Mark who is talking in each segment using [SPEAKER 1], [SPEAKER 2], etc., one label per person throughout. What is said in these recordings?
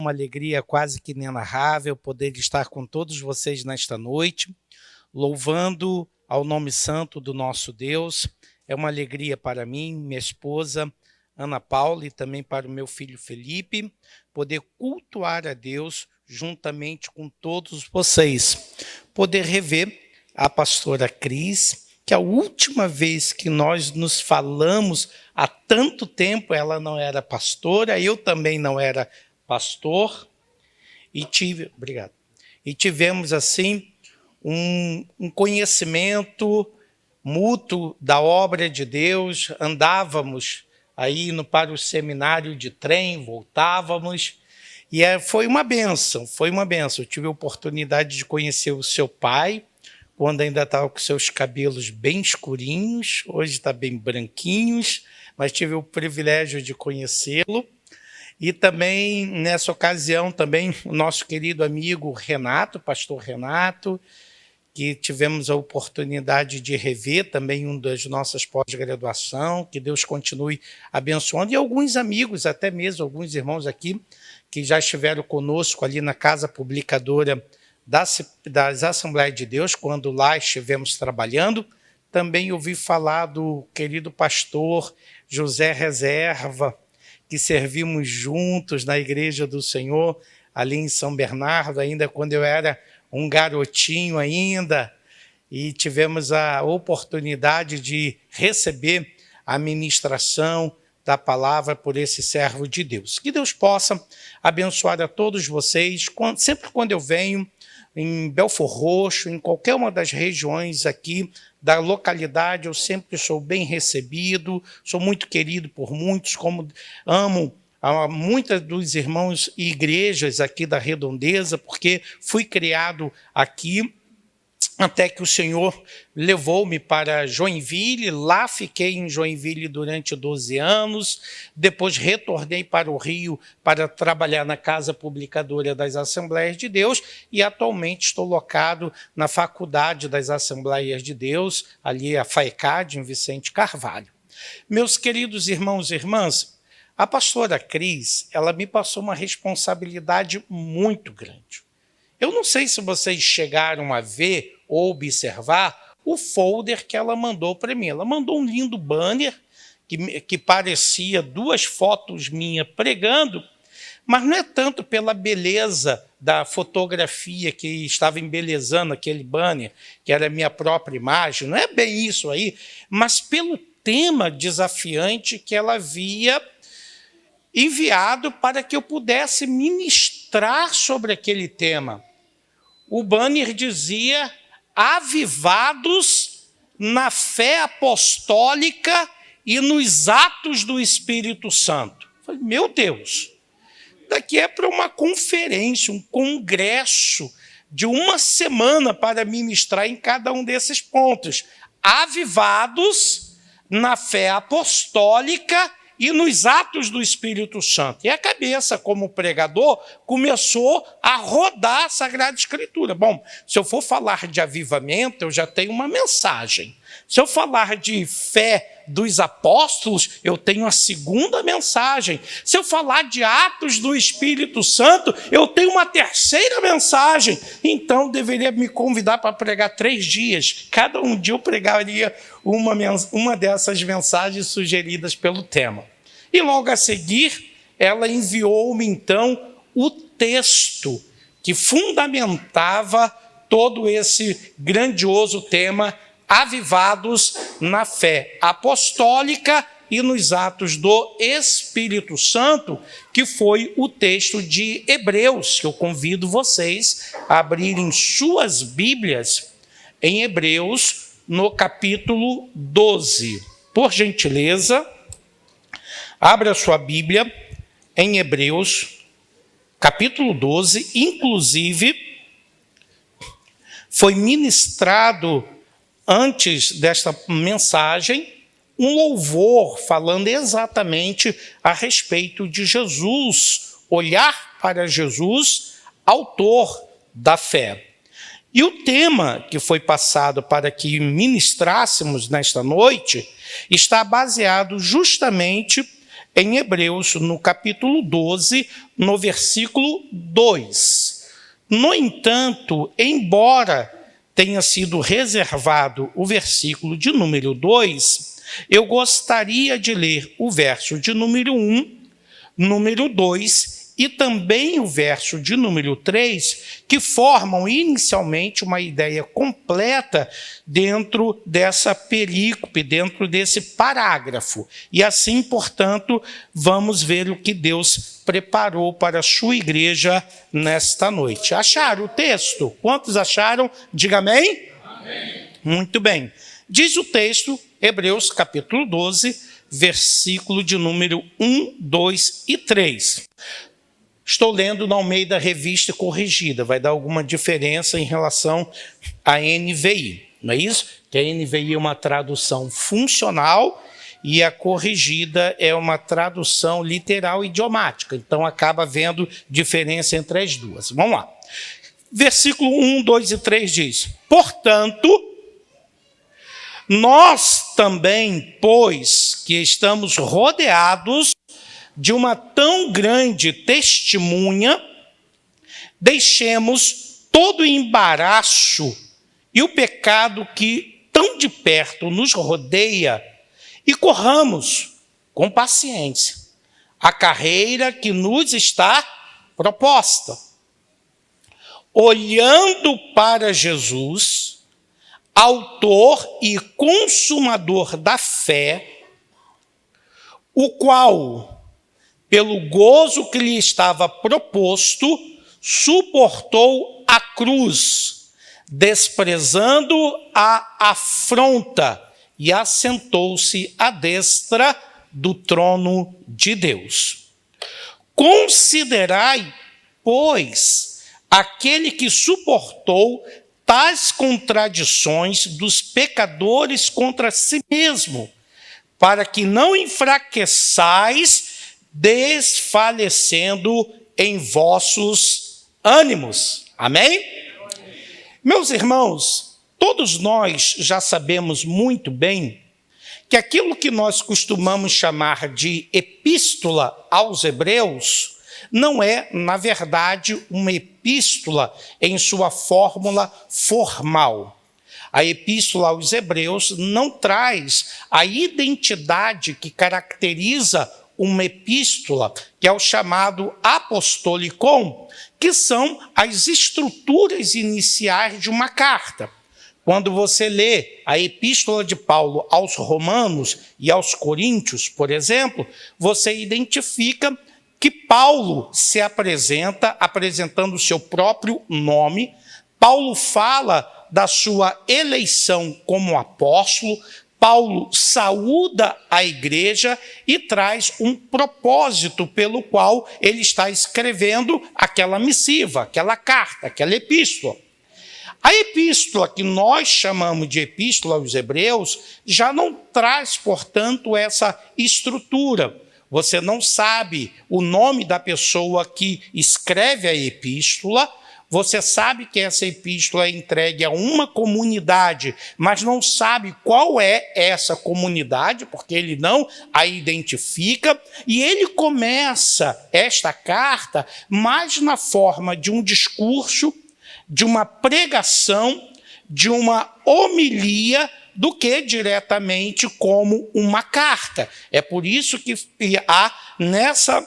[SPEAKER 1] Uma alegria quase que inenarrável poder estar com todos vocês nesta noite, louvando ao nome santo do nosso Deus. É uma alegria para mim, minha esposa Ana Paula e também para o meu filho Felipe, poder cultuar a Deus juntamente com todos vocês. Poder rever a pastora Cris, que a última vez que nós nos falamos, há tanto tempo, ela não era pastora, eu também não era pastor, e tivemos assim um conhecimento mútuo da obra de Deus. Andávamos aí para o seminário de trem, voltávamos, e foi uma bênção, foi uma bênção. Eu tive a oportunidade de conhecer o seu pai, quando ainda estava com seus cabelos bem escurinhos, hoje está bem branquinhos, mas tive o privilégio de conhecê-lo. E também, nessa ocasião, também o nosso querido amigo Renato, pastor Renato, que tivemos a oportunidade de rever também um das nossas pós-graduação, que Deus continue abençoando, e alguns amigos, até mesmo alguns irmãos aqui, que já estiveram conosco ali na Casa Publicadora das Assembleias de Deus, quando lá estivemos trabalhando. Também ouvi falar do querido pastor José Reserva, que servimos juntos na Igreja do Senhor, ali em São Bernardo, ainda quando eu era um garotinho ainda, e tivemos a oportunidade de receber a ministração da palavra por esse servo de Deus. Que Deus possa abençoar a todos vocês, sempre quando eu venho em Belford Roxo, em qualquer uma das regiões aqui da localidade, eu sempre sou bem recebido, sou muito querido por muitos, como amo a muitos dos irmãos e igrejas aqui da Redondeza, porque fui criado aqui, até que o Senhor levou-me para Joinville. Lá fiquei em Joinville durante 12 anos, depois retornei para o Rio para trabalhar na Casa Publicadora das Assembleias de Deus, e atualmente estou locado na Faculdade das Assembleias de Deus, ali a FAECAD, em Vicente Carvalho. Meus queridos irmãos e irmãs, a pastora Cris, ela me passou uma responsabilidade muito grande. Eu não sei se vocês chegaram a ver ou observar o folder que ela mandou para mim. Ela mandou um lindo banner que parecia 2 fotos minhas pregando, mas não é tanto pela beleza da fotografia que estava embelezando aquele banner, que era a minha própria imagem, não é bem isso aí, mas pelo tema desafiante que ela havia enviado para que eu pudesse ministrar sobre aquele tema. O banner dizia: avivados na fé apostólica e nos atos do Espírito Santo. Eu falei, meu Deus, daqui é para uma conferência, um congresso de 1 semana para ministrar em cada um desses pontos. Avivados na fé apostólica e nos atos do Espírito Santo. E a cabeça, como pregador, começou a rodar a Sagrada Escritura. Bom, se eu for falar de avivamento, eu já tenho uma mensagem. Se eu falar de fé dos apóstolos, eu tenho a segunda mensagem. Se eu falar de atos do Espírito Santo, eu tenho uma terceira mensagem. Então, deveria me convidar para pregar 3 dias. Cada um dia eu pregaria uma dessas mensagens sugeridas pelo tema. E logo a seguir, ela enviou-me, então, o texto que fundamentava todo esse grandioso tema, avivados na fé apostólica e nos atos do Espírito Santo, que foi o texto de Hebreus, que eu convido vocês a abrirem suas Bíblias em Hebreus, no capítulo 12. Por gentileza, abra sua Bíblia em Hebreus, capítulo 12. Inclusive, foi ministrado, antes desta mensagem, um louvor falando exatamente a respeito de Jesus, olhar para Jesus, autor da fé. E o tema que foi passado para que ministrássemos nesta noite está baseado justamente em Hebreus, no capítulo 12, no versículo 2. No entanto, embora tenha sido reservado o versículo de número 2, eu gostaria de ler o verso de número 1, número 2 e também o verso de número 3, que formam inicialmente uma ideia completa dentro dessa perícope, dentro desse parágrafo. E assim, portanto, vamos ver o que Deus preparou para a sua igreja nesta noite. Acharam o texto? Quantos acharam? Diga amém. Amém. Muito bem. Diz o texto, Hebreus capítulo 12, versículo de número 1, 2 e 3. Estou lendo na Almeida Revista Corrigida, vai dar alguma diferença em relação à NVI, não é isso? Que a NVI é uma tradução funcional e a corrigida é uma tradução literal idiomática, então acaba havendo diferença entre as duas. Vamos lá. Versículo 1, 2 e 3 diz: portanto, nós também, pois que estamos rodeados de uma tão grande testemunha, deixemos todo o embaraço e o pecado que tão de perto nos rodeia e corramos com paciência a carreira que nos está proposta, olhando para Jesus, autor e consumador da fé, o qual, pelo gozo que lhe estava proposto, suportou a cruz, desprezando a afronta, e assentou-se à destra do trono de Deus. Considerai, pois, aquele que suportou tais contradições dos pecadores contra si mesmo, para que não enfraqueçais, desfalecendo em vossos ânimos. Amém? Meus irmãos, todos nós já sabemos muito bem que aquilo que nós costumamos chamar de epístola aos Hebreus não é, na verdade, uma epístola em sua fórmula formal. A epístola aos Hebreus não traz a identidade que caracteriza uma epístola, que é o chamado apostolicon, que são as estruturas iniciais de uma carta. Quando você lê a epístola de Paulo aos Romanos e aos Coríntios, por exemplo, você identifica que Paulo se apresenta, apresentando o seu próprio nome. Paulo fala da sua eleição como apóstolo. Paulo saúda a igreja e traz um propósito pelo qual ele está escrevendo aquela missiva, aquela carta, aquela epístola. A epístola que nós chamamos de epístola aos Hebreus já não traz, portanto, essa estrutura. Você não sabe o nome da pessoa que escreve a epístola. Você sabe que essa epístola é entregue a uma comunidade, mas não sabe qual é essa comunidade, porque ele não a identifica, e ele começa esta carta mais na forma de um discurso, de uma pregação, de uma homilia, do que diretamente como uma carta. É por isso que há nessa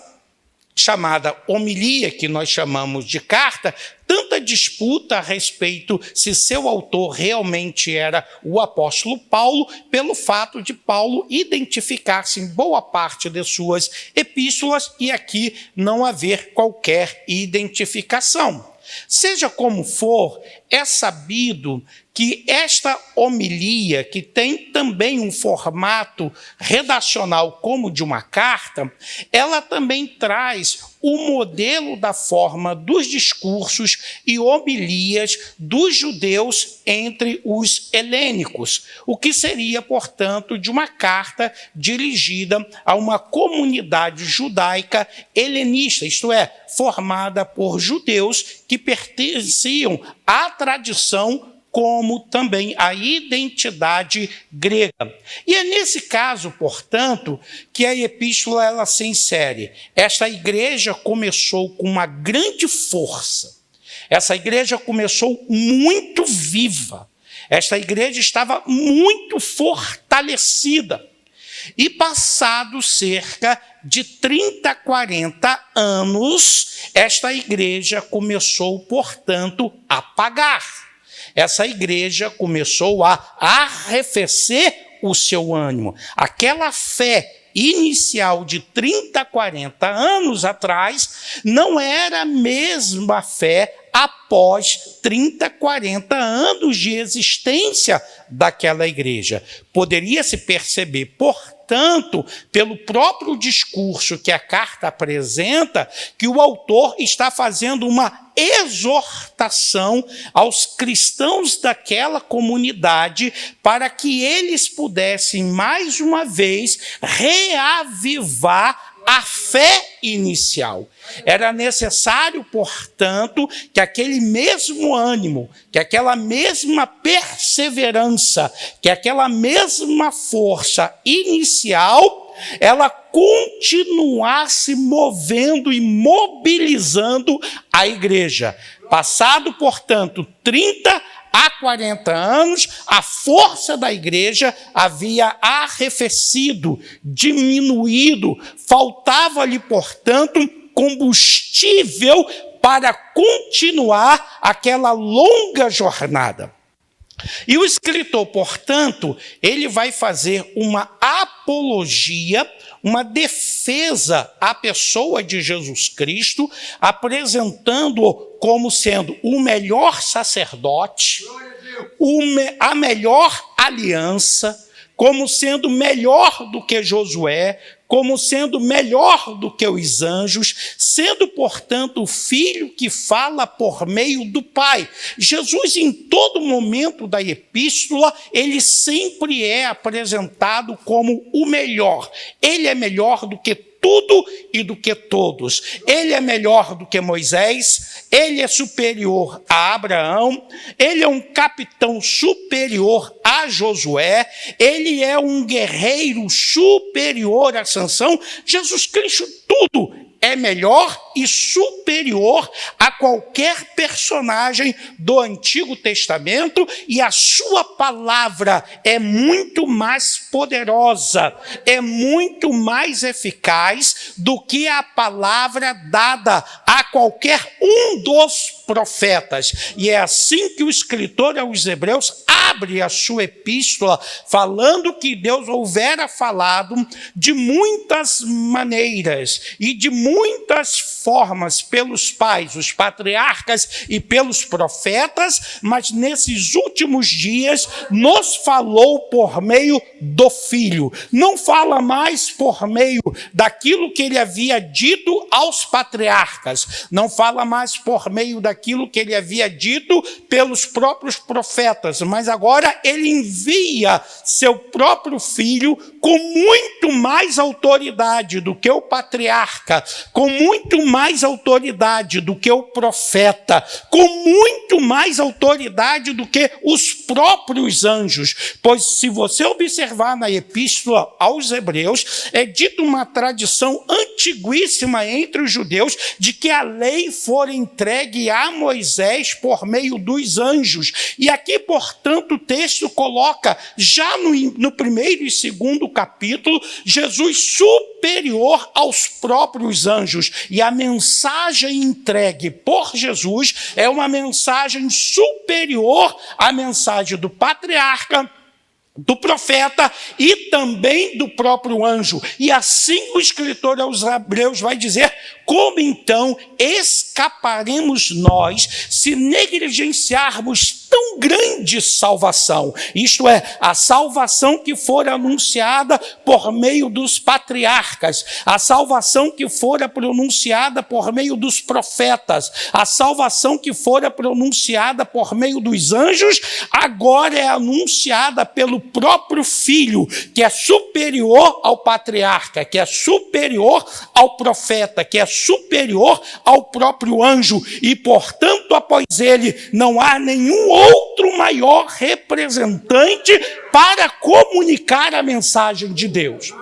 [SPEAKER 1] chamada homilia, que nós chamamos de carta, tanta disputa a respeito se seu autor realmente era o apóstolo Paulo, pelo fato de Paulo identificar-se em boa parte de suas epístolas e aqui não haver qualquer identificação. Seja como for, é sabido que esta homilia, que tem também um formato redacional como de uma carta, ela também traz o modelo da forma dos discursos e homilias dos judeus entre os helênicos, o que seria, portanto, de uma carta dirigida a uma comunidade judaica helenista, isto é, formada por judeus que pertenciam à tradição como também a identidade grega. E é nesse caso, portanto, que a epístola ela se insere. Esta igreja começou com uma grande força. Essa igreja começou muito viva. Esta igreja estava muito fortalecida. E passado cerca de 30, 40 anos, esta igreja começou, portanto, a apagar. Essa igreja começou a arrefecer o seu ânimo. Aquela fé inicial de 30, 40 anos atrás não era a mesma fé após 30, 40 anos de existência daquela igreja. Poderia-se perceber, portanto, pelo próprio discurso que a carta apresenta, que o autor está fazendo uma exortação aos cristãos daquela comunidade para que eles pudessem, mais uma vez, reavivar a fé inicial. Era necessário, portanto, que aquele mesmo ânimo, que aquela mesma perseverança, que aquela mesma força inicial, ela continuasse movendo e mobilizando a igreja. Passado, portanto, 30 a 40 anos, a força da igreja havia arrefecido, diminuído, faltava-lhe, portanto, combustível para continuar aquela longa jornada. E o escritor, portanto, ele vai fazer uma apologia, uma defesa à pessoa de Jesus Cristo, apresentando-o como sendo o melhor sacerdote, a melhor aliança, como sendo melhor do que Josué, como sendo melhor do que os anjos, sendo, portanto, o Filho que fala por meio do Pai. Jesus, em todo momento da epístola, ele sempre é apresentado como o melhor. Ele é melhor do que tudo e do que todos. Ele é melhor do que Moisés, ele é superior a Abraão, ele é um capitão superior a Josué, ele é um guerreiro superior a Sansão. Jesus Cristo, tudo é melhor e superior a qualquer personagem do Antigo Testamento, e a sua palavra é muito mais poderosa, é muito mais eficaz do que a palavra dada a qualquer um dos profetas. E é assim que o escritor aos Hebreus abre a sua epístola, falando que Deus houvera falado de muitas maneiras e de muitas formas pelos pais, os patriarcas e pelos profetas, mas nesses últimos dias nos falou por meio do Filho. Não fala mais por meio daquilo que ele havia dito aos patriarcas, não fala mais por meio daquilo que ele havia dito pelos próprios profetas, mas agora ele envia seu próprio Filho com muito mais autoridade do que o patriarca, com muito mais autoridade do que o profeta, com muito mais autoridade do que os próprios anjos. Pois se você observar na epístola aos Hebreus, é dita uma tradição antiguíssima entre os judeus de que a lei fora entregue a Moisés por meio dos anjos. E aqui, portanto, o texto coloca, já no primeiro e segundo capítulo, Jesus superior aos próprios anjos. E a mensagem entregue por Jesus é uma mensagem superior à mensagem do patriarca, do profeta e também do próprio anjo. E assim o escritor aos Hebreus vai dizer: como então escaparemos nós se negligenciarmos tão grande salvação? Isto é, a salvação que for anunciada por meio dos patriarcas, a salvação que fora pronunciada por meio dos profetas, a salvação que fora pronunciada por meio dos anjos, agora é anunciada pelo próprio Filho, que é superior ao patriarca, que é superior ao profeta, que é superior ao próprio anjo. E, portanto, entanto, após ele, não há nenhum outro maior representante para comunicar a mensagem de Deus.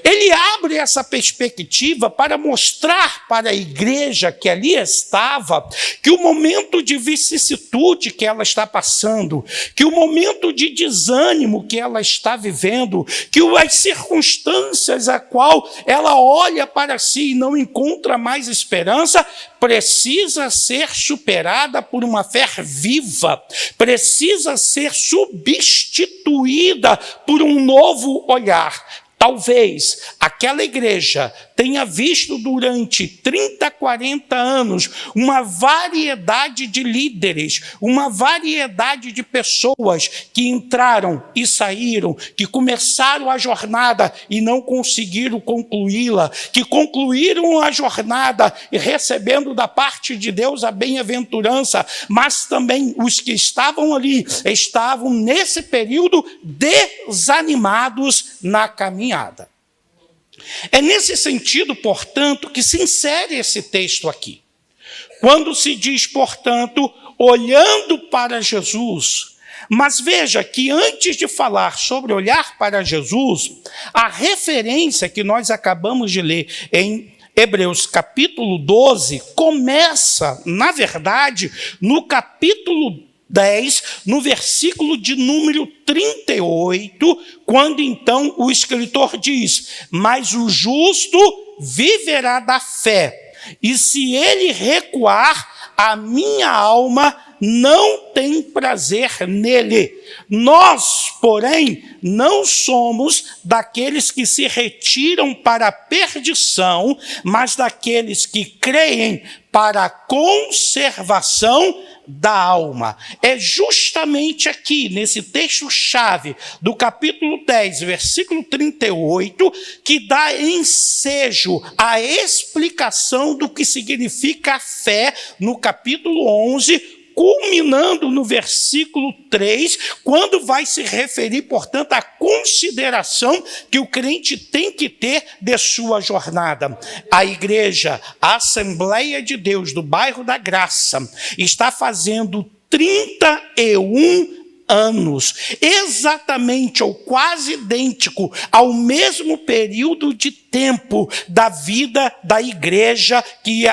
[SPEAKER 1] Ele abre essa perspectiva para mostrar para a igreja que ali estava que o momento de vicissitude que ela está passando, que o momento de desânimo que ela está vivendo, que as circunstâncias a qual ela olha para si e não encontra mais esperança, precisa ser superada por uma fé viva, precisa ser substituída por um novo olhar. Talvez aquela igreja tenha visto durante 30, 40 anos uma variedade de líderes, uma variedade de pessoas que entraram e saíram, que começaram a jornada e não conseguiram concluí-la, que concluíram a jornada e recebendo da parte de Deus a bem-aventurança, mas também os que estavam ali estavam nesse período desanimados na caminhada. É nesse sentido, portanto, que se insere esse texto aqui. Quando se diz, portanto, olhando para Jesus. Mas veja que antes de falar sobre olhar para Jesus, a referência que nós acabamos de ler em Hebreus capítulo 12 começa, na verdade, no capítulo 10, no versículo de número 38, quando então o escritor diz: mas o justo viverá da fé, e se ele recuar, a minha alma não tem prazer nele. Nós, porém, não somos daqueles que se retiram para a perdição, mas daqueles que creem para a conservação da alma. É justamente aqui, nesse texto-chave do capítulo 10, versículo 38, que dá ensejo à explicação do que significa a fé no capítulo 11, culminando no versículo 3, quando vai se referir, portanto, à consideração que o crente tem que ter de sua jornada. A igreja, a Assembleia de Deus do bairro da Graça, está fazendo 31 anos, exatamente ou quase idêntico ao mesmo período de tempo da vida da igreja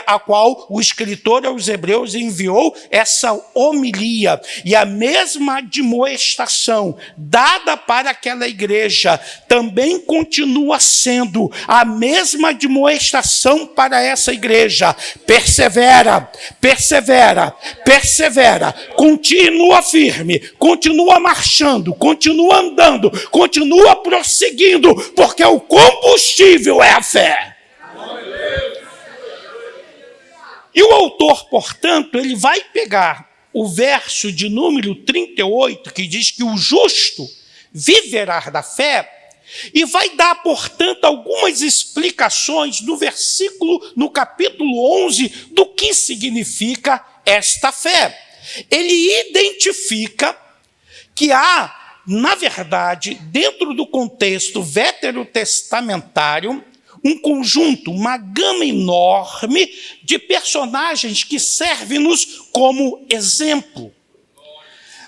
[SPEAKER 1] a qual o escritor aos Hebreus enviou essa homilia. E a mesma admoestação dada para aquela igreja também continua sendo a mesma admoestação para essa igreja. Persevera, persevera, persevera, continua firme, continua marchando, continua andando, continua prosseguindo, porque o combustível é a fé. E o autor, portanto, ele vai pegar o verso de número 38, que diz que o justo viverá da fé, e vai dar, portanto, algumas explicações no capítulo 11, do que significa esta fé. Ele identifica que há, na verdade, dentro do contexto veterotestamentário, um conjunto, uma gama enorme de personagens que servem-nos como exemplo.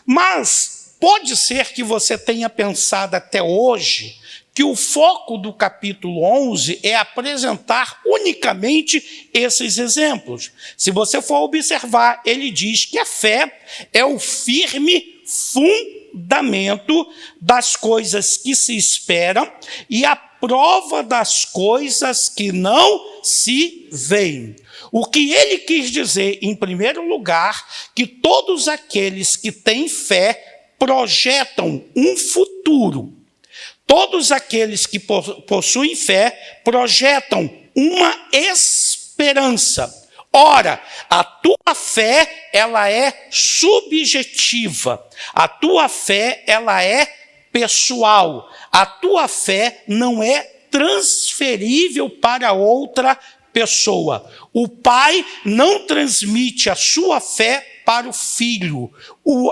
[SPEAKER 1] Mas pode ser que você tenha pensado até hoje que o foco do capítulo 11 é apresentar unicamente esses exemplos. Se você for observar, ele diz que a fé é o firme fundamento das coisas que se esperam e a prova das coisas que não se veem. O que ele quis dizer, em primeiro lugar, que todos aqueles que têm fé projetam um futuro. Todos aqueles que possuem fé projetam uma esperança. Ora, a tua fé, ela é subjetiva. A tua fé, ela é pessoal. A tua fé não é transferível para outra pessoa. O pai não transmite a sua fé para o filho.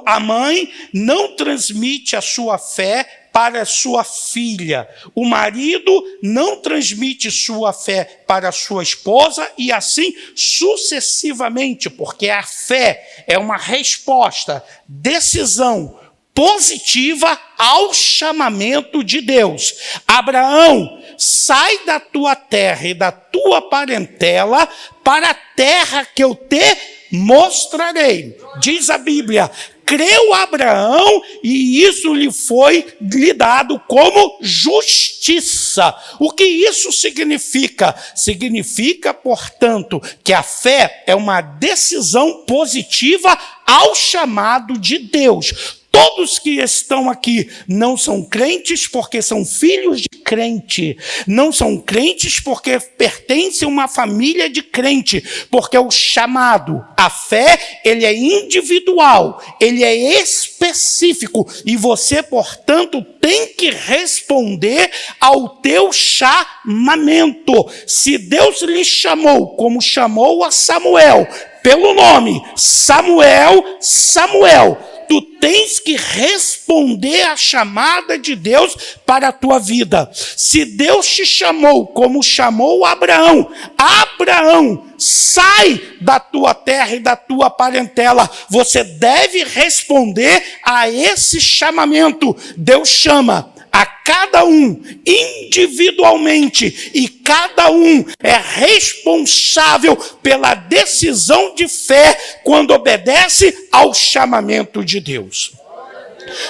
[SPEAKER 1] A mãe não transmite a sua fé para sua filha. O marido não transmite sua fé para sua esposa e assim sucessivamente, porque a fé é uma resposta, decisão positiva ao chamamento de Deus. Abraão, sai da tua terra e da tua parentela para a terra que eu te mostrarei. Diz a Bíblia, creu Abraão e isso lhe dado como justiça. O que isso significa? Significa, portanto, que a fé é uma decisão positiva ao chamado de Deus. Todos que estão aqui não são crentes porque são filhos de crente. Não são crentes porque pertencem a uma família de crente. Porque o chamado, a fé, ele é individual, ele é específico. E você, portanto, tem que responder ao teu chamamento. Se Deus lhe chamou, como chamou a Samuel, pelo nome, Samuel, Samuel, tu tens que responder à chamada de Deus para a tua vida. Se Deus te chamou como chamou Abraão, Abraão, sai da tua terra e da tua parentela. Você deve responder a esse chamamento. Deus chama a cada um individualmente e cada um é responsável pela decisão de fé quando obedece ao chamamento de Deus.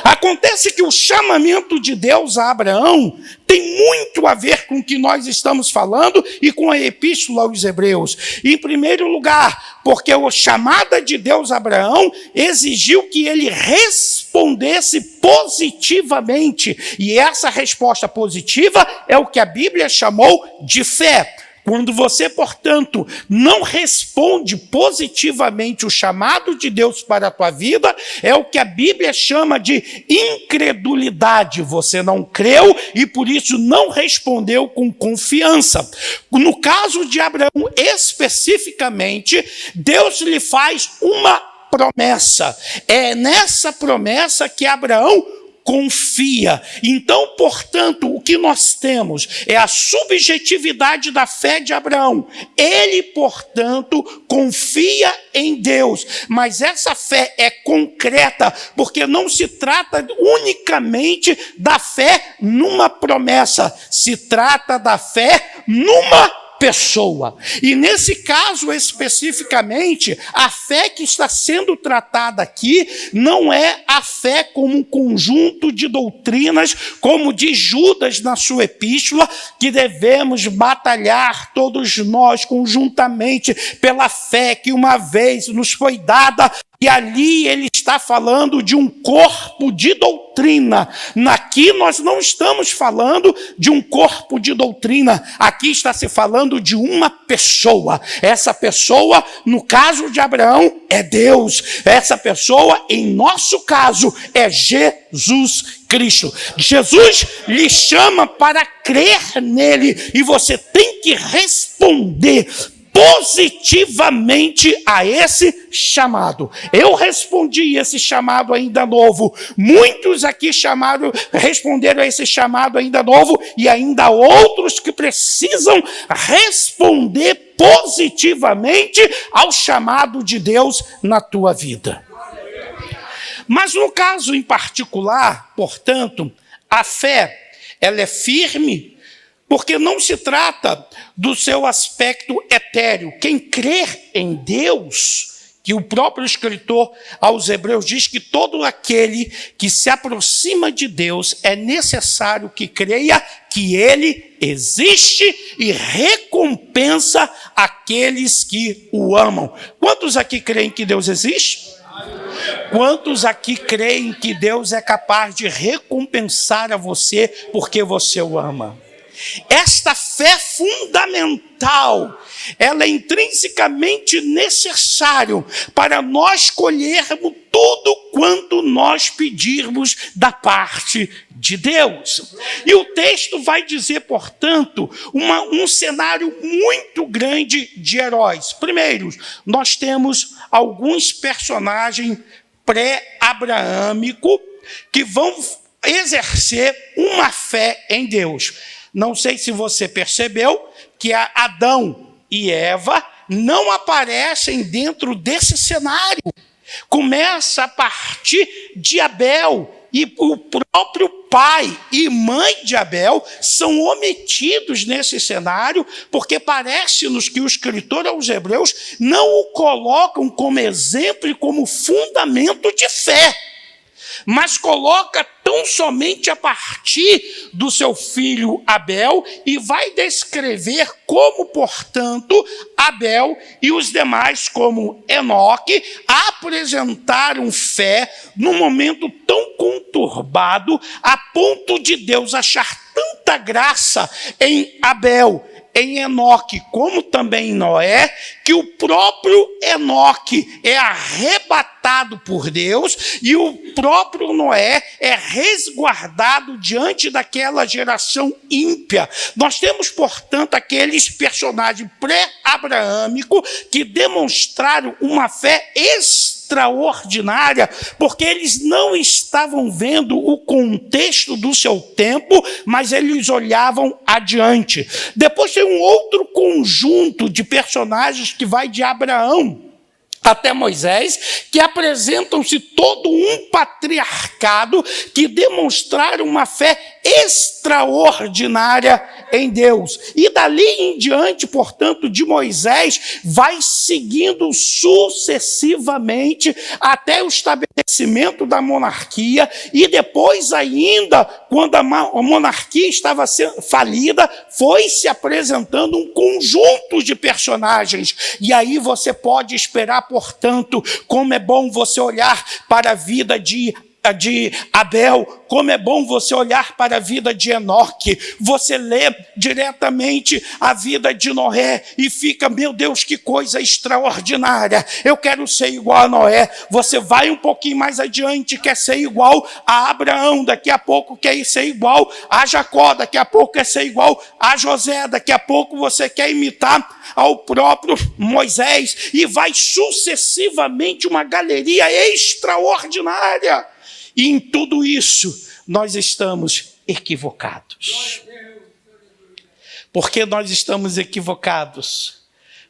[SPEAKER 1] Acontece que o chamamento de Deus a Abraão tem muito a ver com o que nós estamos falando e com a epístola aos Hebreus. Em primeiro lugar, porque a chamada de Deus a Abraão exigiu que ele respondesse positivamente. E essa resposta positiva é o que a Bíblia chamou de fé. Quando você, portanto, não responde positivamente o chamado de Deus para a tua vida, é o que a Bíblia chama de incredulidade. Você não creu e por isso não respondeu com confiança. No caso de Abraão especificamente, Deus lhe faz uma promessa. É nessa promessa que Abraão confia. Então, portanto, o que nós temos é a subjetividade da fé de Abraão. Ele, portanto, confia em Deus. Mas essa fé é concreta, porque não se trata unicamente da fé numa promessa. Se trata da fé numa pessoa. E nesse caso especificamente, a fé que está sendo tratada aqui não é a fé como um conjunto de doutrinas, como diz Judas na sua epístola, que devemos batalhar todos nós conjuntamente pela fé que uma vez nos foi dada. E ali ele está falando de um corpo de doutrina. Aqui nós não estamos falando de um corpo de doutrina. Aqui está se falando de uma pessoa. Essa pessoa, no caso de Abraão, é Deus. Essa pessoa, em nosso caso, é Jesus Cristo. Jesus lhe chama para crer nele. E você tem que responder positivamente a esse chamado. Eu respondi esse chamado ainda novo. Muitos aqui responderam a esse chamado ainda novo e ainda outros que precisam responder positivamente ao chamado de Deus na tua vida. Mas no caso em particular, portanto, a fé, ela é firme, porque não se trata do seu aspecto etéreo. Quem crer em Deus, que o próprio escritor aos Hebreus diz que todo aquele que se aproxima de Deus é necessário que creia que ele existe e recompensa aqueles que o amam. Quantos aqui creem que Deus existe? Quantos aqui creem que Deus é capaz de recompensar a você porque você o ama? Esta fé fundamental, ela é intrinsecamente necessária para nós colhermos tudo quanto nós pedirmos da parte de Deus. E o texto vai dizer, portanto, um cenário muito grande de heróis. Primeiro, nós temos alguns personagens pré-abraâmicos que vão exercer uma fé em Deus. Não sei se você percebeu que Adão e Eva não aparecem dentro desse cenário. Começa a partir de Abel, e o próprio pai e mãe de Abel são omitidos nesse cenário, porque parece-nos que o escritor aos Hebreus não o colocam como exemplo e como fundamento de fé, mas coloca tão somente a partir do seu filho Abel e vai descrever como, portanto, Abel e os demais, como Enoque, apresentaram fé num momento tão conturbado, a ponto de Deus achar tanta graça em Abel, em Enoque, como também em Noé, que o próprio Enoque é arrebatado por Deus e o próprio Noé é resguardado diante daquela geração ímpia. Nós temos, portanto, aqueles personagens pré-abraâmicos que demonstraram uma fé extraordinária, porque eles não estavam vendo o contexto do seu tempo, mas eles olhavam adiante. Depois tem um outro conjunto de personagens que vai de Abraão até Moisés, que apresentam-se todo um patriarcado que demonstraram uma fé extraordinária em Deus. E dali em diante, portanto, de Moisés, vai seguindo sucessivamente até o estabelecimento da monarquia, e depois ainda, quando a monarquia estava falida, foi se apresentando um conjunto de personagens. E aí você pode esperar, portanto, como é bom você olhar para a vida de Abel, como é bom você olhar para a vida de Enoque, você lê diretamente a vida de Noé e fica, meu Deus, que coisa extraordinária, eu quero ser igual a Noé. Você vai um pouquinho mais adiante, quer ser igual a Abraão, daqui a pouco quer ser igual a Jacó, daqui a pouco quer ser igual a José, daqui a pouco você quer imitar ao próprio Moisés, e vai sucessivamente uma galeria extraordinária. E em tudo isso, nós estamos equivocados. Por que nós estamos equivocados?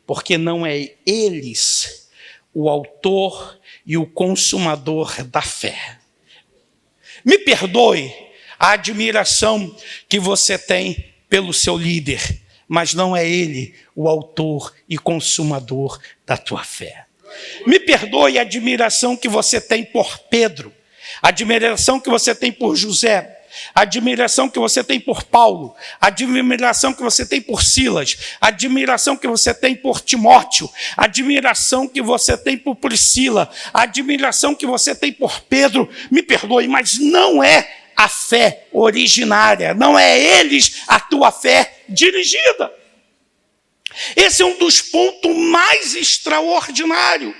[SPEAKER 1] Porque não é eles o autor e o consumador da fé. Me perdoe a admiração que você tem pelo seu líder, mas não é ele o autor e consumador da tua fé. Me perdoe a admiração que você tem por Pedro, a admiração que você tem por José, a admiração que você tem por Paulo, a admiração que você tem por Silas, a admiração que você tem por Timóteo, a admiração que você tem por Priscila, a admiração que você tem por Pedro. Me perdoe, mas não é a fé originária, não é eles a tua fé dirigida. Esse é um dos pontos mais extraordinários.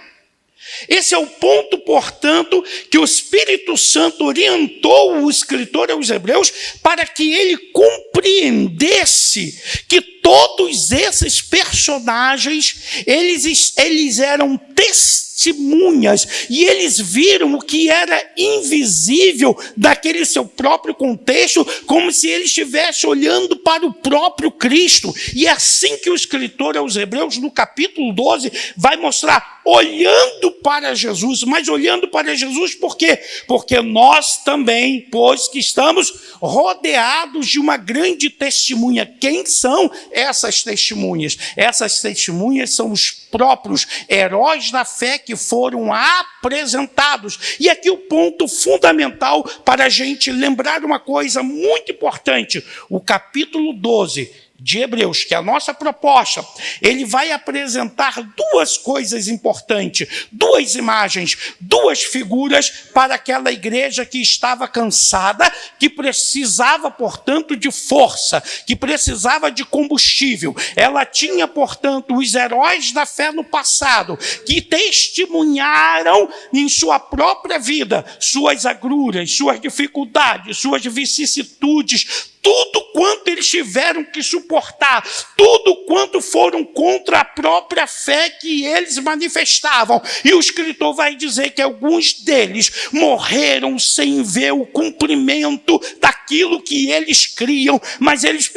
[SPEAKER 1] Esse é o ponto, portanto, que o Espírito Santo orientou o escritor aos Hebreus para que ele compreendesse que todos esses personagens, eles eram testemunhas, e eles viram o que era invisível daquele seu próprio contexto, como se ele estivesse olhando para o próprio Cristo. E é assim que o escritor aos Hebreus, no capítulo 12, vai mostrar, olhando para Jesus. Mas olhando para Jesus por quê? Porque nós também, pois que estamos rodeados de uma grande testemunha. Quem são essas testemunhas? Essas testemunhas são os próprios heróis da fé que foram apresentados. E aqui o ponto fundamental para a gente lembrar uma coisa muito importante. O capítulo 12 de Hebreus, que é a nossa proposta, ele vai apresentar duas coisas importantes, duas imagens, duas figuras para aquela igreja que estava cansada, que precisava, portanto, de força, que precisava de combustível. Ela tinha, portanto, os heróis da fé no passado, que testemunharam em sua própria vida, suas agruras, suas dificuldades, suas vicissitudes, tudo quanto eles tiveram que suportar, tudo quanto foram contra a própria fé que eles manifestavam. E o escritor vai dizer que alguns deles morreram sem ver o cumprimento daquilo que eles criam, mas eles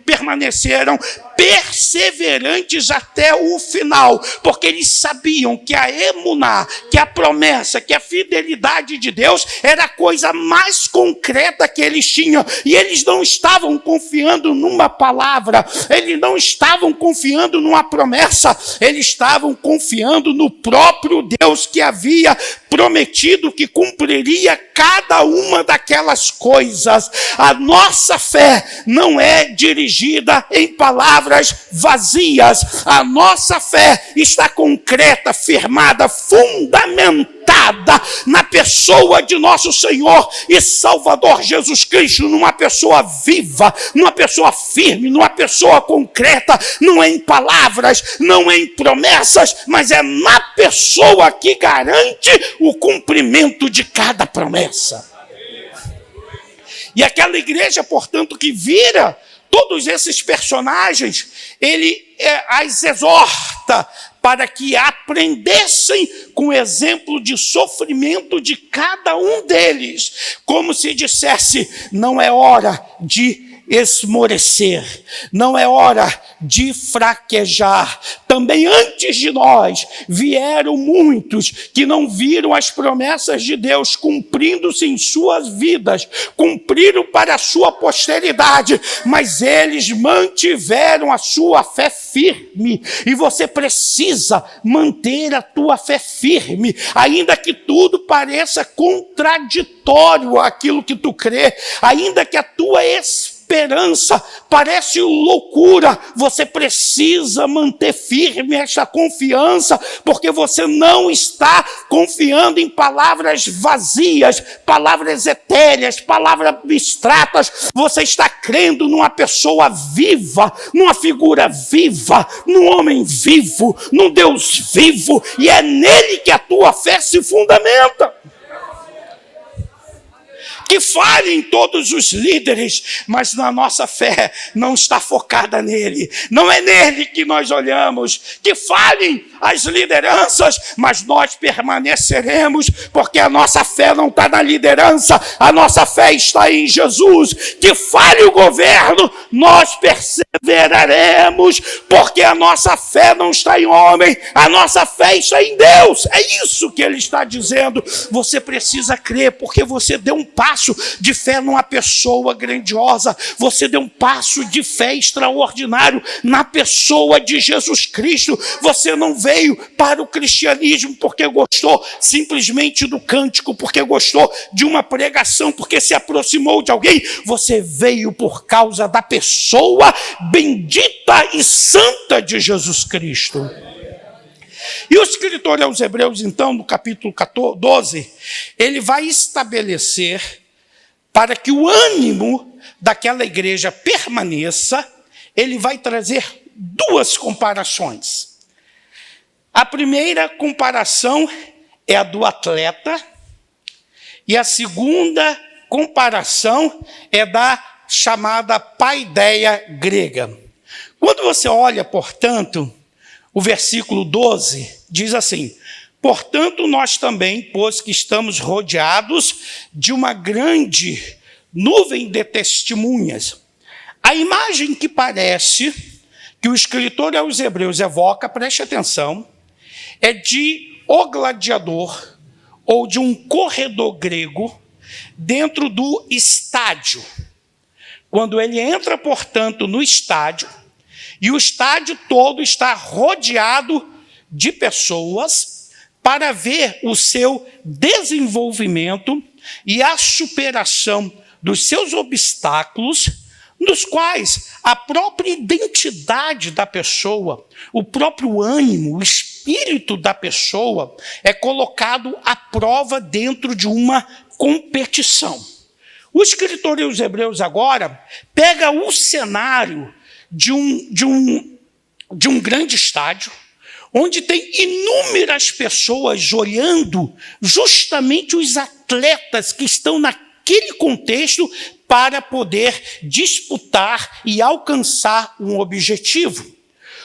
[SPEAKER 1] permaneceram perseverantes até o final, porque eles sabiam que a emuná, que a promessa, que a fidelidade de Deus era a coisa mais concreta que eles tinham, e eles não estavam confiando numa palavra, eles não estavam confiando numa promessa, eles estavam confiando no próprio Deus que havia prometido que cumpriria cada uma daquelas coisas. A nossa fé não é dirigida em palavras vazias. A nossa fé está concreta, firmada, fundamentada na pessoa de nosso Senhor e Salvador Jesus Cristo, numa pessoa viva, numa pessoa firme, numa pessoa concreta, não é em palavras, não é em promessas, mas é na pessoa que garante o cumprimento de cada promessa. E aquela igreja, portanto, que vira todos esses personagens, ele as exorta para que aprendessem com o exemplo de sofrimento de cada um deles, como se dissesse: não é hora de esmorecer, não é hora de fraquejar. Também antes de nós vieram muitos que não viram as promessas de Deus cumprindo-se em suas vidas, cumpriram para a sua posteridade, mas eles mantiveram a sua fé firme, e você precisa manter a tua fé firme, ainda que tudo pareça contraditório àquilo que tu crê, ainda que a tua esperança parece loucura, você precisa manter firme essa confiança, porque você não está confiando em palavras vazias, palavras etéreas, palavras abstratas, você está crendo numa pessoa viva, numa figura viva, num homem vivo, num Deus vivo, e é nele que a tua fé se fundamenta. Que falhem todos os líderes, mas na nossa fé não está focada nele, não é nele que nós olhamos. Que falhem as lideranças, mas nós permaneceremos, porque a nossa fé não está na liderança, a nossa fé está em Jesus. Que falhe o governo, nós perseveraremos, porque a nossa fé não está em homem, a nossa fé está em Deus. É isso que ele está dizendo. Você precisa crer, porque você deu um passo de fé numa pessoa grandiosa, você deu um passo de fé extraordinário na pessoa de Jesus Cristo. Você não veio para o cristianismo porque gostou simplesmente do cântico, porque gostou de uma pregação, porque se aproximou de alguém. Você veio por causa da pessoa bendita e santa de Jesus Cristo. E o escritor aos Hebreus, então, no capítulo 12, ele vai estabelecer, para que o ânimo daquela igreja permaneça, ele vai trazer duas comparações. A primeira comparação é a do atleta, e a segunda comparação é da chamada paideia grega. Quando você olha, portanto, o versículo 12 diz assim: portanto, nós também, pois que estamos rodeados de uma grande nuvem de testemunhas. A imagem que parece que o escritor aos Hebreus evoca, preste atenção, é de o gladiador ou de um corredor grego dentro do estádio. Quando ele entra, portanto, no estádio, e o estádio todo está rodeado de pessoas para ver o seu desenvolvimento e a superação dos seus obstáculos, nos quais a própria identidade da pessoa, o próprio ânimo, o espírito da pessoa é colocado à prova dentro de uma competição. O escritor aos Hebreus agora pega o cenário de um grande estádio, onde tem inúmeras pessoas olhando justamente os atletas que estão naquele contexto
[SPEAKER 2] para poder disputar e alcançar um objetivo.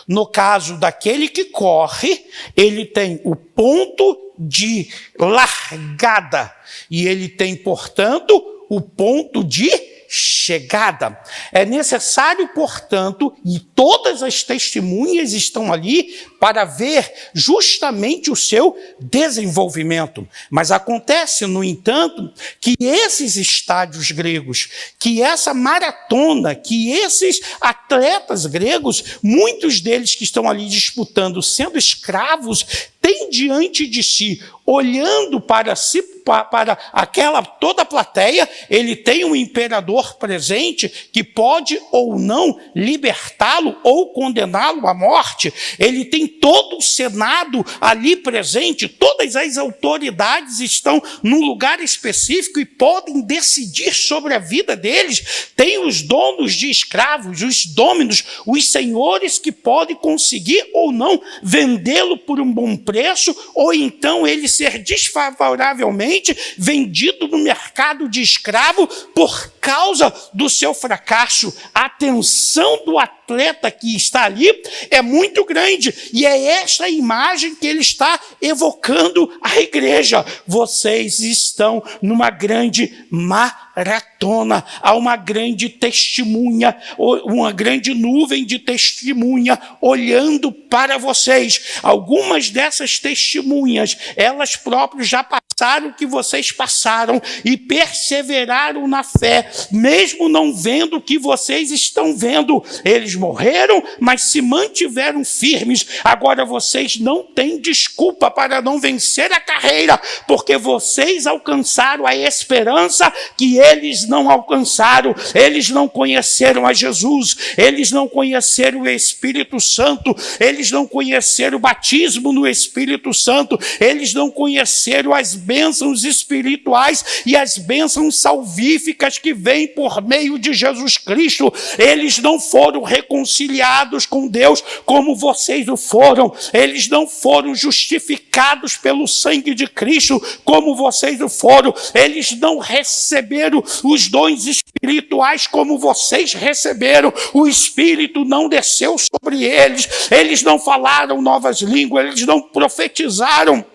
[SPEAKER 2] No caso daquele que corre, ele tem o ponto de largada e ele tem, portanto, o ponto de chegada. É necessário, portanto, e todas as testemunhas estão ali para ver justamente o seu desenvolvimento. Mas acontece, no entanto, que esses estádios gregos, que essa maratona, que esses atletas gregos, muitos deles que estão ali disputando, sendo escravos, têm diante de si, olhando para si, para aquela toda a plateia, ele tem um imperador presente que pode ou não libertá-lo ou condená-lo à morte. Ele tem todo o Senado ali presente, todas as autoridades estão num lugar específico e podem decidir sobre a vida deles. Tem os donos de escravos, os dôminos, os senhores que podem conseguir ou não vendê-lo por um bom preço, ou então ele ser desfavoravelmente vendido no mercado de escravo por causa do seu fracasso. A tensão do atleta que está ali é muito grande, e é esta imagem que ele está evocando à igreja. Vocês estão numa grande maratona, há uma grande testemunha, uma grande nuvem de testemunha olhando para vocês. Algumas dessas testemunhas, elas próprias já passaram o que vocês passaram e perseveraram na fé, mesmo não vendo o que vocês estão vendo. Eles morreram, mas se mantiveram firmes. Agora vocês não têm desculpa para não vencer a carreira, porque vocês alcançaram a esperança que eles não alcançaram. Eles não conheceram a Jesus, eles não conheceram o Espírito Santo, eles não conheceram o batismo no Espírito Santo, eles não conheceram as bênçãos espirituais e as bênçãos salvíficas que vêm por meio de Jesus Cristo. Eles não foram reconciliados com Deus como vocês o foram. Eles não foram justificados pelo sangue de Cristo como vocês o foram. Eles não receberam os dons espirituais como vocês receberam. O Espírito não desceu sobre eles. Eles não falaram novas línguas. Eles não profetizaram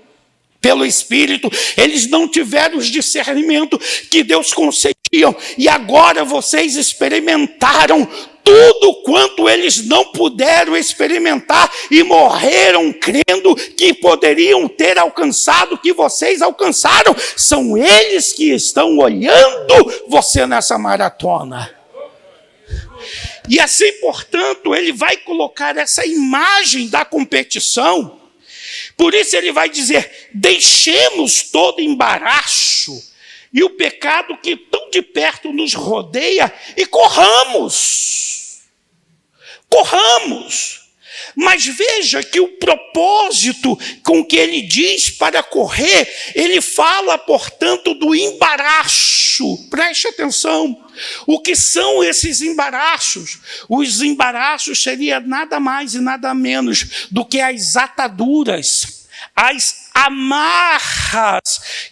[SPEAKER 2] pelo Espírito, eles não tiveram os discernimento que Deus concedia, e agora vocês experimentaram tudo quanto eles não puderam experimentar e morreram crendo que poderiam ter alcançado o que vocês alcançaram. São eles que estão olhando você nessa maratona. E assim, portanto, ele vai colocar essa imagem da competição. Por isso ele vai dizer: deixemos todo embaraço e o pecado que tão de perto nos rodeia e corramos. Corramos. Mas veja que o propósito com que ele diz para correr, ele fala, portanto, do embaraço. Preste atenção. O que são esses embaraços? Os embaraços seria nada mais e nada menos do que as ataduras, as amarras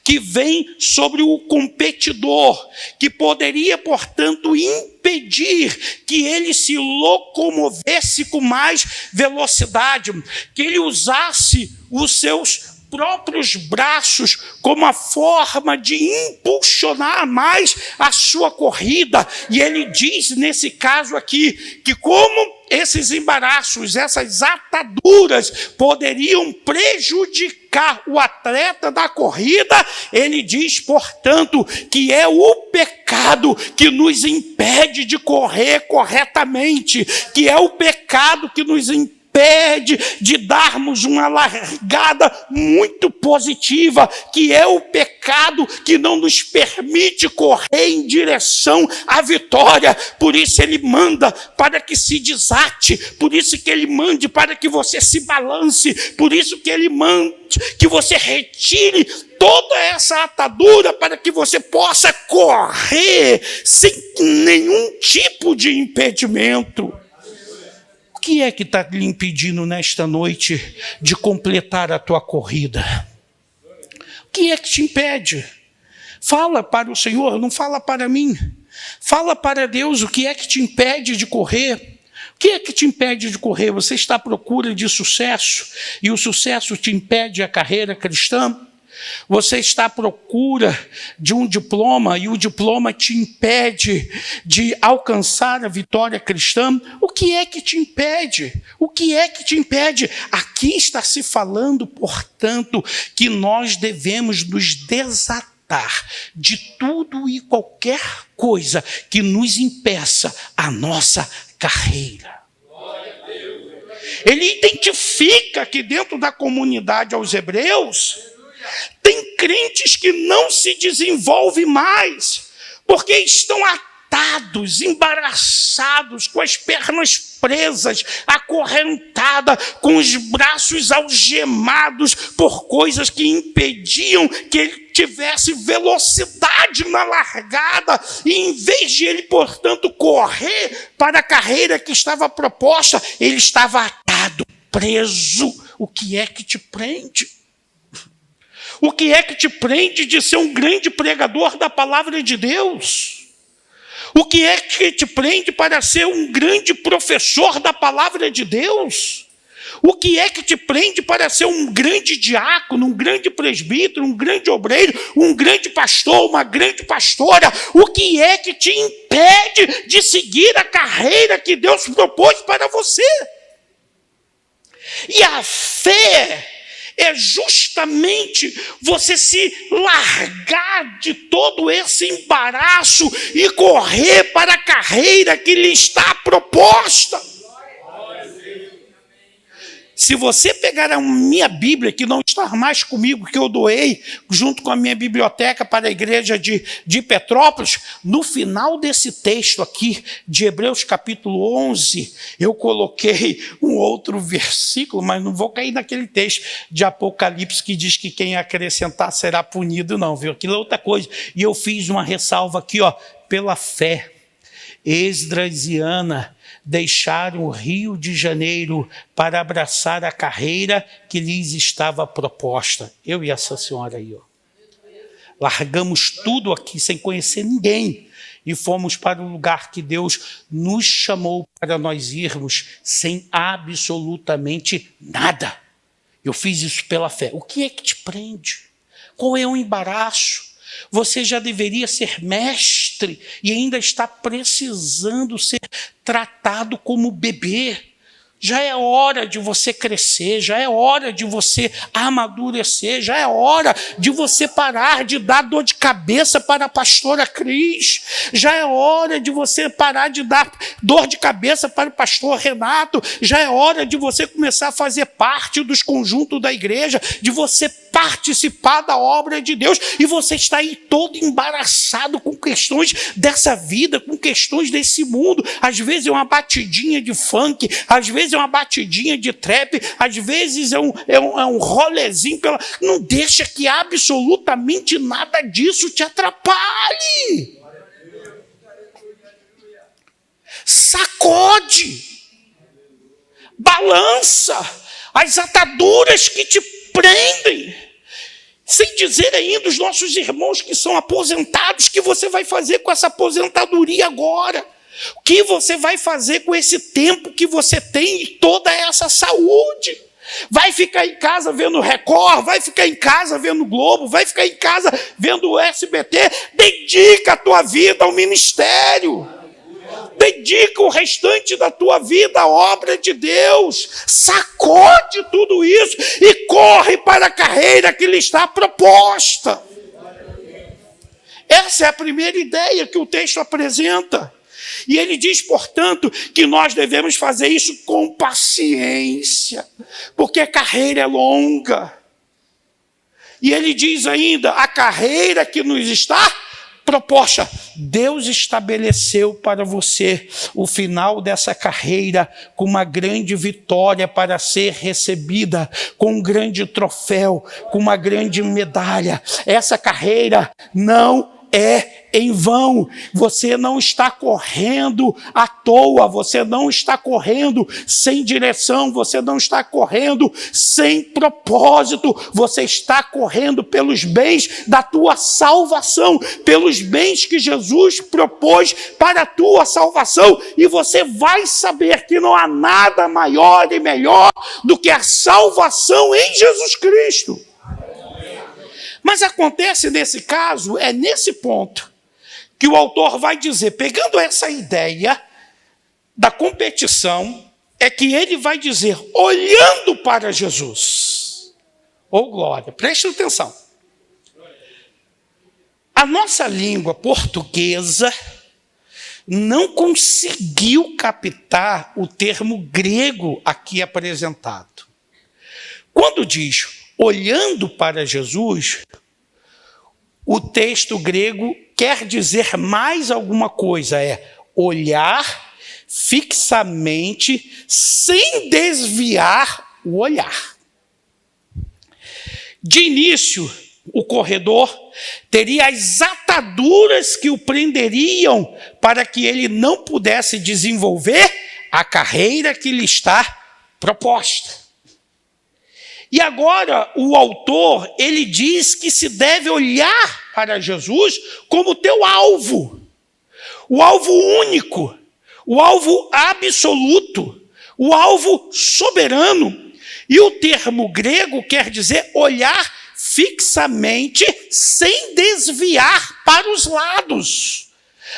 [SPEAKER 2] que vêm sobre o competidor, que poderia, portanto, impedir que ele se locomovesse com mais velocidade, que ele usasse os seus próprios braços como a forma de impulsionar mais a sua corrida. E ele diz nesse caso aqui que como esses embaraços, essas ataduras poderiam prejudicar o atleta da corrida, ele diz, portanto, que é o pecado que nos impede de correr corretamente, que é o pecado que nos impede de darmos uma largada muito positiva, que é o pecado que não nos permite correr em direção à vitória. Por isso ele manda para que se desate, por isso que ele mande para que você se balance, por isso que ele mande que você retire toda essa atadura para que você possa correr sem nenhum tipo de impedimento. O que é que está lhe impedindo nesta noite de completar a tua corrida? O que é que te impede? Fala para o Senhor, não fala para mim. Fala para Deus o que é que te impede de correr. O que é que te impede de correr? Você está à procura de sucesso e o sucesso te impede a carreira cristã? Você está à procura de um diploma e o diploma te impede de alcançar a vitória cristã? O que é que te impede? O que é que te impede? Aqui está se falando, portanto, que nós devemos nos desatar de tudo e qualquer coisa que nos impeça a nossa carreira. Ele identifica que dentro da comunidade aos hebreus, tem crentes que não se desenvolvem mais, porque estão atados, embaraçados, com as pernas presas, acorrentadas, com os braços algemados por coisas que impediam que ele tivesse velocidade na largada, e em vez de ele, portanto, correr para a carreira que estava proposta, ele estava atado, preso. O que é que te prende? O que é que te prende de ser um grande pregador da palavra de Deus? O que é que te prende para ser um grande professor da palavra de Deus? O que é que te prende para ser um grande diácono, um grande presbítero, um grande obreiro, um grande pastor, uma grande pastora? O que é que te impede de seguir a carreira que Deus propôs para você? E a fé é justamente você se largar de todo esse embaraço e correr para a carreira que lhe está proposta. Se você pegar a minha Bíblia, que não está mais comigo, que eu doei, junto com a minha biblioteca para a igreja de Petrópolis, no final desse texto aqui, de Hebreus capítulo 11, eu coloquei um outro versículo, mas não vou cair naquele texto de Apocalipse que diz que quem acrescentar será punido, não, viu? Aquilo é outra coisa. E eu fiz uma ressalva aqui, ó, pela fé. Esdras e Ana deixaram o Rio de Janeiro para abraçar a carreira que lhes estava proposta. Eu e essa senhora aí, ó. Largamos tudo aqui sem conhecer ninguém e fomos para o lugar que Deus nos chamou para nós irmos sem absolutamente nada. Eu fiz isso pela fé. O que é que te prende? Qual é o embaraço? Você já deveria ser mestre e ainda está precisando ser tratado como bebê. Já é hora de você crescer, já é hora de você amadurecer, já é hora de você parar de dar dor de cabeça para a pastora Cris, já é hora de você parar de dar dor de cabeça para o pastor Renato, já é hora de você começar a fazer parte dos conjuntos da igreja, de você participar da obra de Deus, e você está aí todo embaraçado com questões dessa vida, com questões desse mundo. Às vezes é uma batidinha de funk, às vezes é uma batidinha de trap, às vezes é um rolezinho. Não deixa que absolutamente nada disso te atrapalhe. Sacode, balança as ataduras que te prendem. Sem dizer ainda os nossos irmãos que são aposentados, o que você vai fazer com essa aposentadoria agora? O que você vai fazer com esse tempo que você tem e toda essa saúde? Vai ficar em casa vendo Record, vai ficar em casa vendo Globo, vai ficar em casa vendo o SBT? Dedica a tua vida ao ministério. Dedica o restante da tua vida à obra de Deus. Sacode tudo isso e corre para a carreira que lhe está proposta. Essa é a primeira ideia que o texto apresenta. E ele diz, portanto, que nós devemos fazer isso com paciência, porque a carreira é longa. E ele diz ainda, a carreira que nos está proposta, Deus estabeleceu para você o final dessa carreira com uma grande vitória para ser recebida, com um grande troféu, com uma grande medalha. Essa carreira não é em vão, você não está correndo à toa, você não está correndo sem direção, você não está correndo sem propósito, você está correndo pelos bens da tua salvação, pelos bens que Jesus propôs para a tua salvação, e você vai saber que não há nada maior e melhor do que a salvação em Jesus Cristo. Mas acontece nesse caso, é nesse ponto, que o autor vai dizer, pegando essa ideia da competição, é que ele vai dizer, olhando para Jesus. Oh, glória, preste atenção. A nossa língua portuguesa não conseguiu captar o termo grego aqui apresentado. Quando diz olhando para Jesus, o texto grego quer dizer mais alguma coisa, é olhar fixamente, sem desviar o olhar. De início, o corredor teria as ataduras que o prenderiam para que ele não pudesse desenvolver a carreira que lhe está proposta. E agora o autor, ele diz que se deve olhar para Jesus como teu alvo, o alvo único, o alvo absoluto, o alvo soberano. E o termo grego quer dizer olhar fixamente, sem desviar para os lados.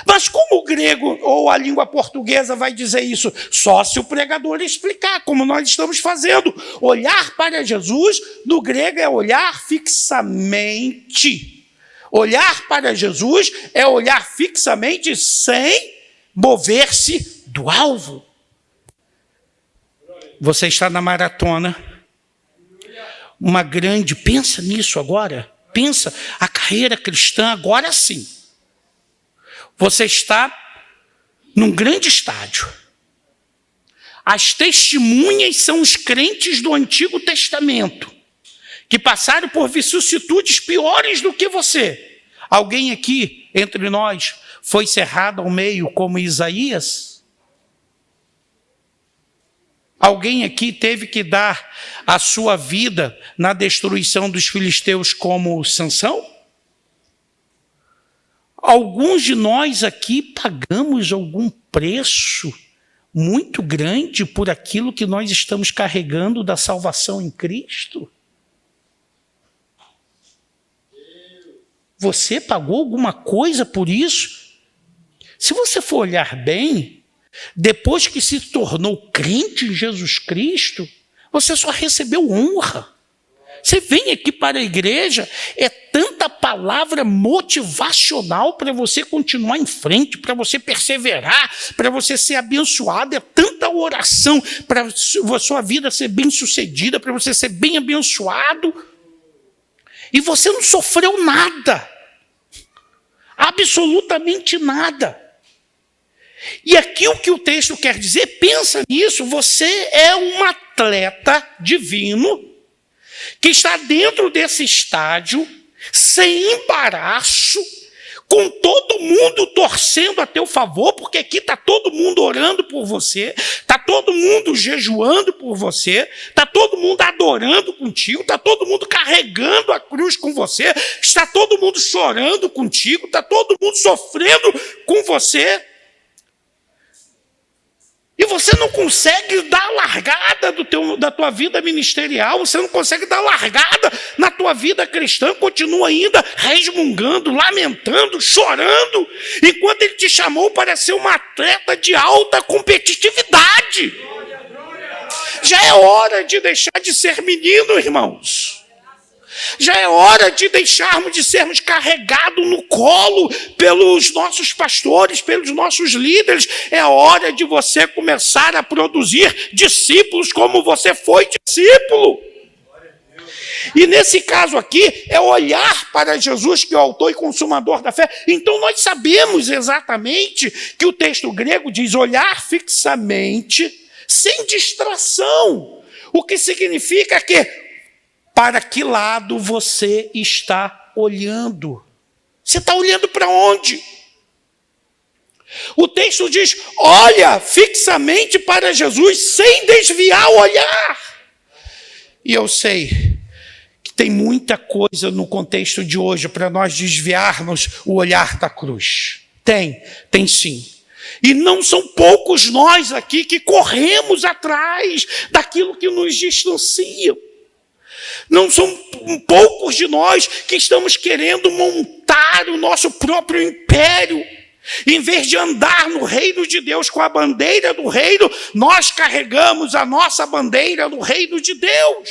[SPEAKER 2] Mas como o grego ou a língua portuguesa vai dizer isso? Só se o pregador explicar, como nós estamos fazendo. Olhar para Jesus, no grego, é olhar fixamente. Olhar para Jesus é olhar fixamente sem mover-se do alvo. Você está na maratona. Uma grande, pensa nisso agora. Pensa, a carreira cristã agora sim. Você está num grande estádio. As testemunhas são os crentes do Antigo Testamento, que passaram por vicissitudes piores do que você. Alguém aqui, entre nós, foi cerrado ao meio como Isaías? Alguém aqui teve que dar a sua vida na destruição dos filisteus como Sansão? Alguns de nós aqui pagamos algum preço muito grande por aquilo que nós estamos carregando da salvação em Cristo. Você pagou alguma coisa por isso? Se você for olhar bem, depois que se tornou crente em Jesus Cristo, você só recebeu honra. Você vem aqui para a igreja, é tanta palavra motivacional para você continuar em frente, para você perseverar, para você ser abençoado, é tanta oração para a sua vida ser bem-sucedida, para você ser bem abençoado, e você não sofreu nada, absolutamente nada. E aqui o que o texto quer dizer, pensa nisso, você é um atleta divino, que está dentro desse estádio, sem embaraço, com todo mundo torcendo a teu favor, porque aqui está todo mundo orando por você, está todo mundo jejuando por você, está todo mundo adorando contigo, está todo mundo carregando a cruz com você, está todo mundo chorando contigo, está todo mundo sofrendo com você. E você não consegue dar a largada da tua vida ministerial, você não consegue dar a largada na tua vida cristã, continua ainda resmungando, lamentando, chorando, enquanto ele te chamou para ser uma atleta de alta competitividade. Já é hora de deixar de ser menino, irmãos. Já é hora de deixarmos de sermos carregados no colo pelos nossos pastores, pelos nossos líderes. É hora de você começar a produzir discípulos como você foi discípulo. E nesse caso aqui, é olhar para Jesus, que é o autor e consumador da fé. Então nós sabemos exatamente que o texto grego diz olhar fixamente, sem distração. O que significa que para que lado você está olhando? Você está olhando para onde? O texto diz, olha fixamente para Jesus, sem desviar o olhar. E eu sei que tem muita coisa no contexto de hoje para nós desviarmos o olhar da cruz. Tem sim. E não são poucos nós aqui que corremos atrás daquilo que nos distancia. Não são poucos de nós que estamos querendo montar o nosso próprio império. Em vez de andar no reino de Deus com a bandeira do reino, nós carregamos a nossa bandeira do reino de Deus.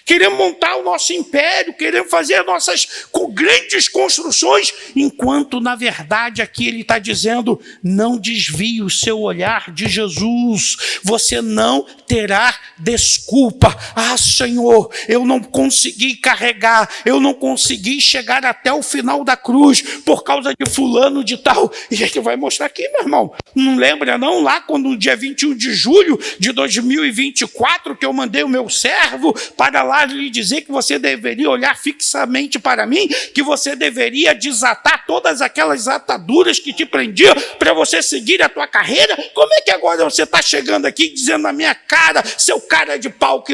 [SPEAKER 2] Queremos montar o nosso império, queremos fazer nossas grandes construções, enquanto, na verdade, aqui ele está dizendo, não desvie o seu olhar de Jesus. Você não terá desculpa. Ah, Senhor, eu não consegui carregar, eu não consegui chegar até o final da cruz, por causa de fulano de tal. E ele vai mostrar aqui, meu irmão. Não lembra não, lá quando no dia 21 de julho de 2024, que eu mandei o meu servo para lá lhe dizer que você deveria olhar fixamente para mim, que você deveria desatar todas aquelas ataduras que te prendiam para você seguir a tua carreira? Como é que agora você está chegando aqui dizendo na minha cara, seu cara de pau que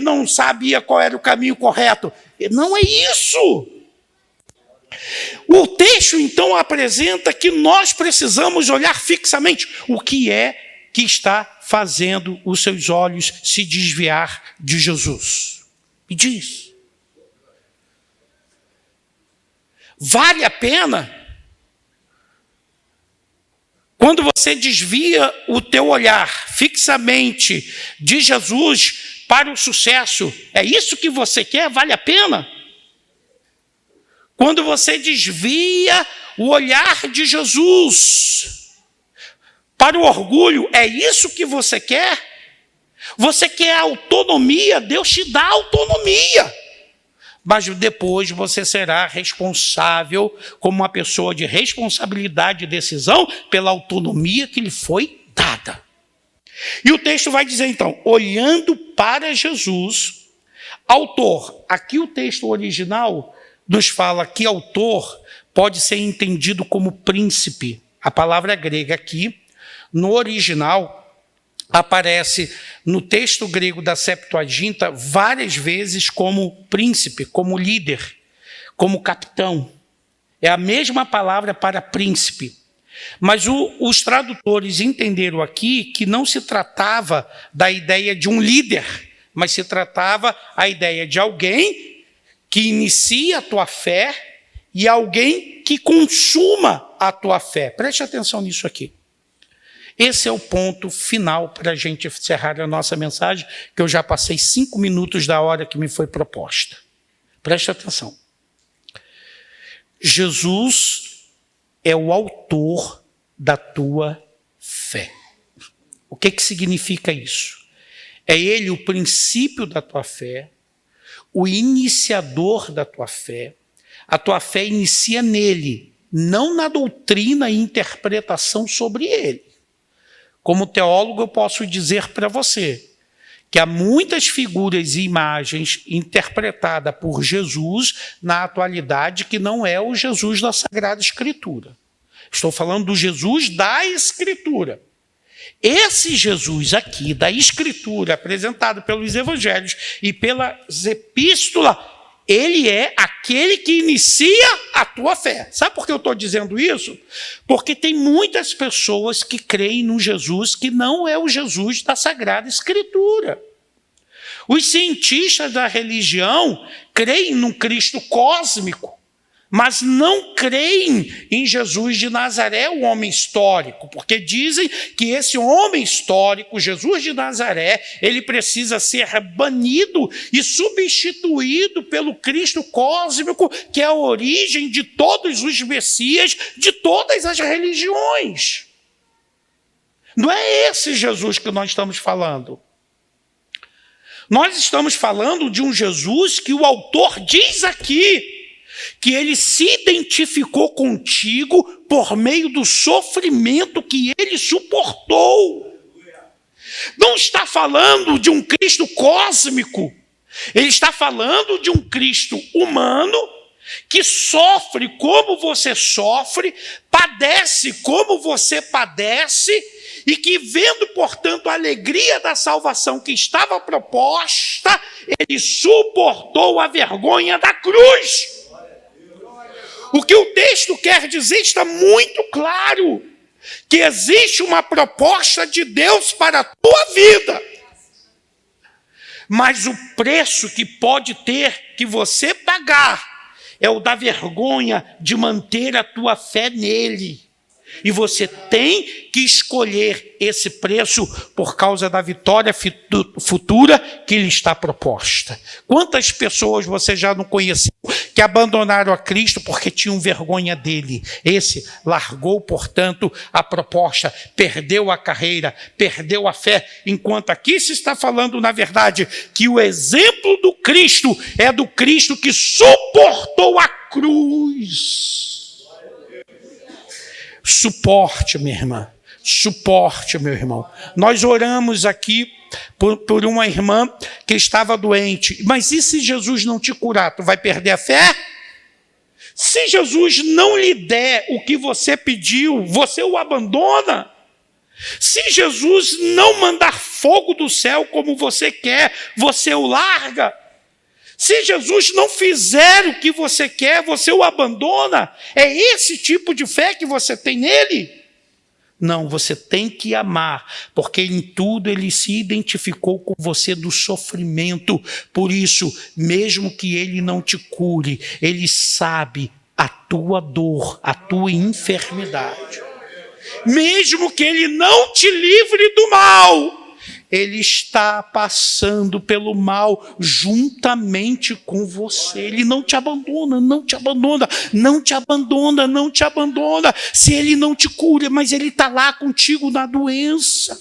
[SPEAKER 2] não sabia qual era o caminho correto? Não é isso. O texto, então, apresenta que nós precisamos olhar fixamente o que é que está fazendo os seus olhos se desviar de Jesus. E diz, vale a pena quando você desvia o teu olhar fixamente de Jesus para o sucesso? É isso que você quer? Vale a pena? Quando você desvia o olhar de Jesus para o orgulho, é isso que você quer? Você quer autonomia? Deus te dá autonomia. Mas depois você será responsável, como uma pessoa de responsabilidade e decisão, pela autonomia que lhe foi dada. E o texto vai dizer então, olhando para Jesus, autor. Aqui o texto original nos fala que autor pode ser entendido como príncipe. A palavra grega aqui, no original, aparece no texto grego da Septuaginta várias vezes como príncipe, como líder, como capitão. É a mesma palavra para príncipe. Mas os tradutores entenderam aqui que não se tratava da ideia de um líder, mas se tratava a ideia de alguém que inicia a tua fé e alguém que consuma a tua fé. Preste atenção nisso aqui. Esse é o ponto final para a gente encerrar a nossa mensagem, que eu já passei 5 minutos da hora que me foi proposta. Preste atenção. Jesus é o autor da tua fé. O que significa isso? É ele o princípio da tua fé, o iniciador da tua fé. A tua fé inicia nele, não na doutrina e interpretação sobre ele. Como teólogo, eu posso dizer para você que há muitas figuras e imagens interpretadas por Jesus na atualidade que não é o Jesus da Sagrada Escritura. Estou falando do Jesus da Escritura. Esse Jesus aqui, da Escritura, apresentado pelos Evangelhos e pelas Epístolas, ele é aquele que inicia a tua fé. Sabe por que eu estou dizendo isso? Porque tem muitas pessoas que creem num Jesus que não é o Jesus da Sagrada Escritura. Os cientistas da religião creem num Cristo cósmico, mas não creem em Jesus de Nazaré, o homem histórico, porque dizem que esse homem histórico, Jesus de Nazaré, ele precisa ser banido e substituído pelo Cristo cósmico, que é a origem de todos os Messias, de todas as religiões. Não é esse Jesus que nós estamos falando. Nós estamos falando de um Jesus que o autor diz aqui, que ele se identificou contigo por meio do sofrimento que ele suportou. Não está falando de um Cristo cósmico, ele está falando de um Cristo humano que sofre como você sofre, padece como você padece, e que, vendo, portanto, a alegria da salvação que estava proposta, ele suportou a vergonha da cruz. O que o texto quer dizer está muito claro, que existe uma proposta de Deus para a tua vida, mas o preço que pode ter que você pagar é o da vergonha de manter a tua fé nele. E você tem que escolher esse preço por causa da vitória futura que lhe está proposta. Quantas pessoas você já não conheceu que abandonaram a Cristo porque tinham vergonha dele? Esse largou, portanto, a proposta, perdeu a carreira, perdeu a fé, enquanto aqui se está falando, na verdade, que o exemplo do Cristo é do Cristo que suportou a cruz. Suporte, minha irmã. Suporte, meu irmão. Nós oramos aqui por uma irmã que estava doente. Mas e se Jesus não te curar? Tu vai perder a fé? Se Jesus não lhe der o que você pediu, você o abandona? Se Jesus não mandar fogo do céu como você quer, você o larga? Se Jesus não fizer o que você quer, você o abandona? É esse tipo de fé que você tem nele? Não, você tem que amar, porque em tudo ele se identificou com você do sofrimento. Por isso, mesmo que ele não te cure, ele sabe a tua dor, a tua enfermidade. Mesmo que ele não te livre do mal, ele está passando pelo mal juntamente com você. Ele não te abandona, não te abandona, não te abandona, não te abandona. Se ele não te cura, mas ele está lá contigo na doença.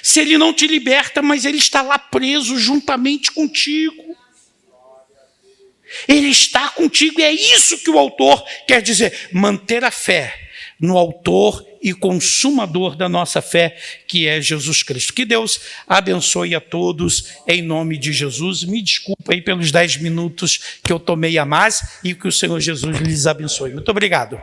[SPEAKER 2] Se ele não te liberta, mas ele está lá preso juntamente contigo. Ele está contigo, e é isso que o autor quer dizer. Manter a fé no autor e consumador da nossa fé, que é Jesus Cristo. Que Deus abençoe a todos, em nome de Jesus. Me desculpa aí pelos 10 minutos que eu tomei a mais, e que o Senhor Jesus lhes abençoe. Muito obrigado.